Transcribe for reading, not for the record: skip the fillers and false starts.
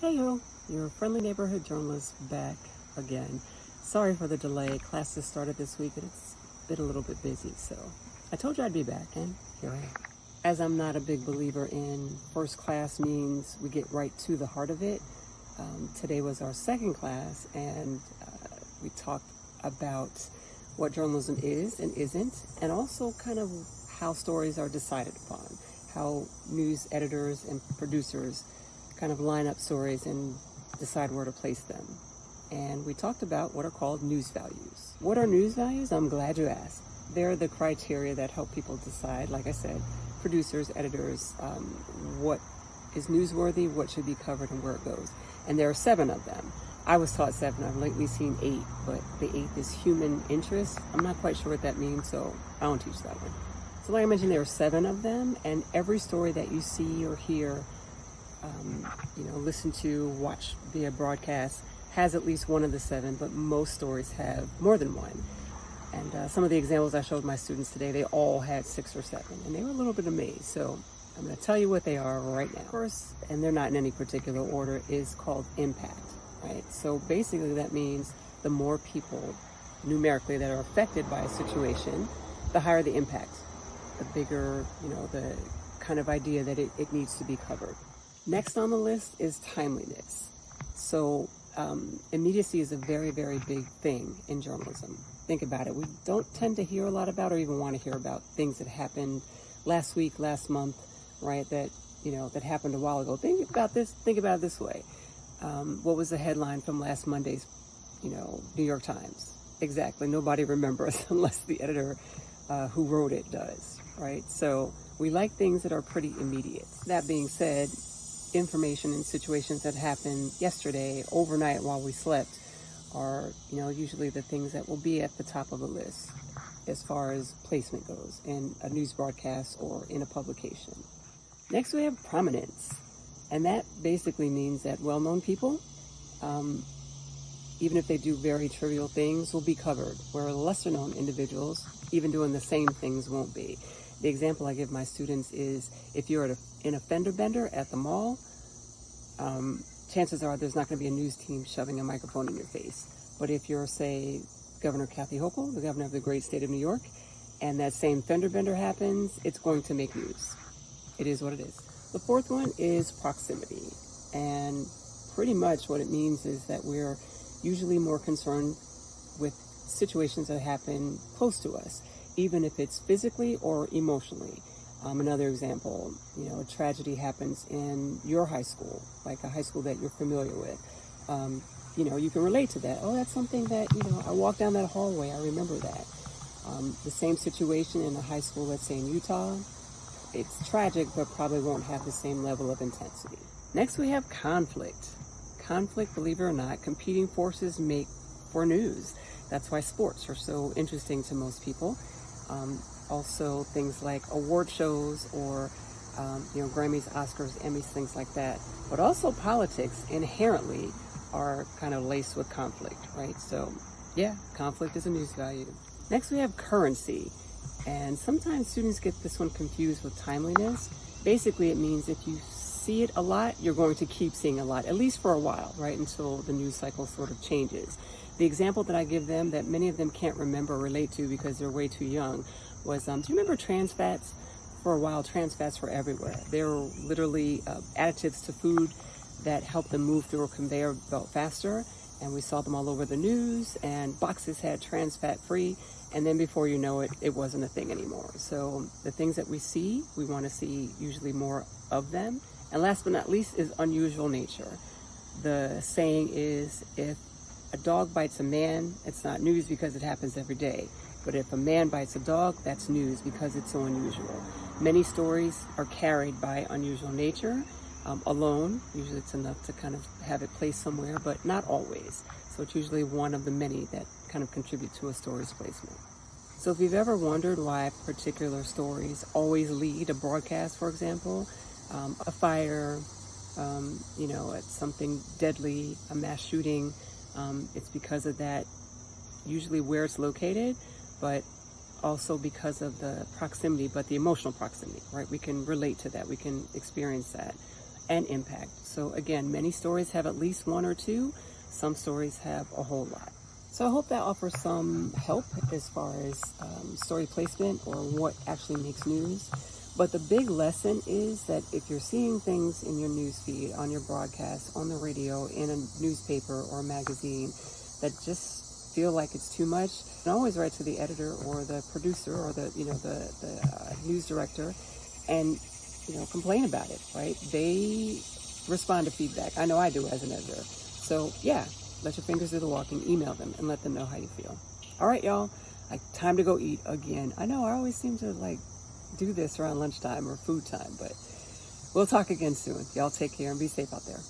Hey yo, your friendly neighborhood journalist back again. Sorry for the delay. Class just started this week and it's been a little bit busy, so I told you I'd be back, and here I am. As I'm not a big believer in first class means we get right to the heart of it, today was our second class, and we talked about what journalism is and isn't, and also kind of how stories are decided upon, how news editors and producers kind of line up stories and decide where to place them. And we talked about what are called news values. What are news values? I'm glad you asked. They're the criteria that help people decide, like I said, producers, editors, what is newsworthy, what should be covered, and where it goes. And there are 7 of them. I was taught 7. I've lately seen 8, but the 8th is human interest. I'm not quite sure what that means, so I don't teach that one. So like I mentioned, there are 7 of them, and every story that you see or hear, listen to, watch via broadcast has at least one of the 7, but most stories have more than one. And some of the examples I showed my students today, they all had 6 or 7, and they were a little bit amazed. So I'm going to tell you what they are right now. First, and they're not in any particular order, is called impact, right? So basically that means the more people numerically that are affected by a situation, the higher the impact, the bigger, the kind of idea that it needs to be covered. Next on the list is timeliness. So immediacy is a very, very big thing in journalism. Think about it. We don't tend to hear a lot about or even want to hear about things that happened last week, last month, right? That happened a while ago. Think about it this way. What was the headline from last Monday's, New York Times? Exactly. Nobody remembers unless the editor who wrote it does, right? So we like things that are pretty immediate. That being said, information in situations that happened yesterday, overnight while we slept, are usually the things that will be at the top of the list as far as placement goes in a news broadcast or in a publication. Next we have prominence, and that basically means that well-known people, even if they do very trivial things, will be covered, where lesser-known individuals, even doing the same things, won't be. The example I give my students is if you're in a fender bender at the mall, chances are there's not going to be a news team shoving a microphone in your face. But if you're, say, Governor Kathy Hochul, the governor of the great state of New York, and that same fender bender happens, it's going to make news. It is what it is. The fourth one is proximity. And pretty much what it means is that we're usually more concerned with situations that happen close to us, even if it's physically or emotionally. Another example, a tragedy happens in your high school, like a high school that you're familiar with. You can relate to that. Oh, that's something that, I walked down that hallway, I remember that. The same situation in a high school, let's say in Utah, it's tragic, but probably won't have the same level of intensity. Next, we have conflict. Conflict, believe it or not, competing forces make for news. That's why sports are so interesting to most people. Also things like award shows or, Grammys, Oscars, Emmys, things like that. But also politics inherently are kind of laced with conflict, right? So yeah, conflict is a news value. Next we have currency. And sometimes students get this one confused with timeliness. Basically it means if you see it a lot, you're going to keep seeing a lot, at least for a while, right? Until the news cycle sort of changes. The example that I give them that many of them can't remember or relate to because they're way too young was, do you remember trans fats? For a while, trans fats were everywhere. They were literally additives to food that helped them move through a conveyor belt faster. And we saw them all over the news, and boxes had trans fat free. And then before you know it, it wasn't a thing anymore. So the things that we see, we want to see usually more of them. And last but not least is unusual nature. The saying is, if a dog bites a man, it's not news because it happens every day. But if a man bites a dog, that's news because it's so unusual. Many stories are carried by unusual nature alone. Usually it's enough to kind of have it placed somewhere, but not always. So it's usually one of the many that kind of contribute to a story's placement. So if you've ever wondered why particular stories always lead a broadcast, for example, a fire, it's something deadly, a mass shooting, it's because of that, usually where it's located, but also because of the proximity, but the emotional proximity, right? We can relate to that, we can experience that. and impact. So again, many stories have at least one or two. Some stories have a whole lot. So I hope that offers some help as far as story placement or what actually makes news. But the big lesson is that if you're seeing things in your news feed, on your broadcast, on the radio, in a newspaper or magazine that just feel like it's too much, and always write to the editor or the producer or the news director and complain about it, right? They respond to feedback. I know I do as an editor. So yeah, let your fingers do the walking, email them and let them know how you feel. All right, y'all, time to go eat again. I know I always seem to do this around lunchtime or food time, but we'll talk again soon. Y'all take care and be safe out there.